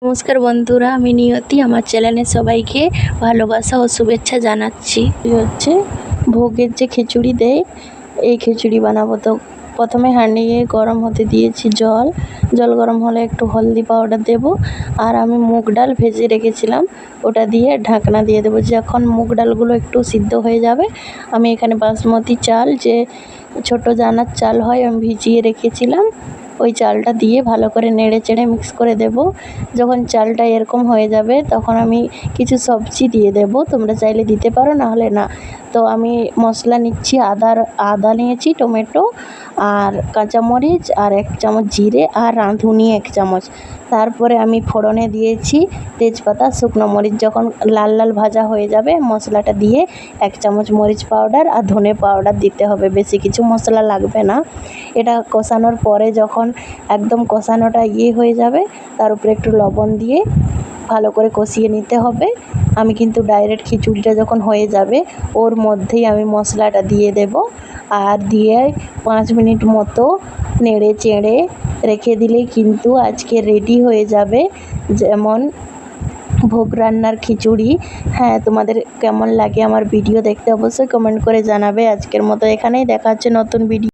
নমস্কার বন্ধুরা, আমি নিয়তি। আমার চ্যানেলে সবাইকে ভালোবাসা ও শুভেচ্ছা জানাচ্ছি। হচ্ছে ভোগের যে খিচুড়ি দেয়, এই খিচুড়ি বানাবো। তো প্রথমে হাঁড়িয়ে গরম হতে দিয়েছি জল গরম হলে একটু হলদি পাউডার দেব, আর আমি মুগ ডাল ভেজে রেখেছিলাম, ওটা দিয়ে ঢাকনা দিয়ে দেবো। যখন মুগ ডালগুলো একটু সিদ্ধ হয়ে যাবে, আমি এখানে বাসমতি চাল, যে ছোট দানার চাল হয়, আমি ভিজিয়ে রেখেছিলাম, ওই চালটা দিয়ে ভালো করে নেড়ে চেড়ে মিক্স করে দেব। যখন চালটা এরকম হয়ে যাবে, তখন আমি কিছু সবজি দিয়ে দেব। তোমরা চাইলে দিতে পারো, না হলে না। তো আমি মশলা নিচ্ছি, আদা নিয়েছি, টমেটো আর কাঁচামরিচ আর 1 চামচ জিরে আর রাঁধুনি 1 চামচ। তারপরে আমি ফোড়নে দিয়েছি তেজপাতা, শুকনো মরিচ। যখন লাল লাল ভাজা হয়ে যাবে, মশলাটা দিয়ে 1 চামচ মরিচ পাউডার আর ধনে পাউডার দিতে হবে, বেশি কিছু মশলা লাগবে না। এটা কষানোর পরে যখন একদম কষানোটা হয়ে যাবে, তার উপরে একটু লবণ দিয়ে ভালো করে কষিয়ে নিতে হবে। আমি কিন্তু ডাইরেক্ট খিচুড়িটা যখন হয়ে যাবে, ওর মধ্যেই আমি মশলাটা দিয়ে দেব, আর দিয়ে 5 মিনিট মতো নেড়ে চেড়ে রেখে দিলেই কিন্তু আজকে রেডি হয়ে যাবে যেমন ভোগ রান্নার খিচুড়ি। হ্যাঁ, তোমাদের কেমন লাগে আমার ভিডিও দেখতে অবশ্যই কমেন্ট করে জানাবে। আজকের মতো এখানেই, দেখা হচ্ছে নতুন ভিডিও।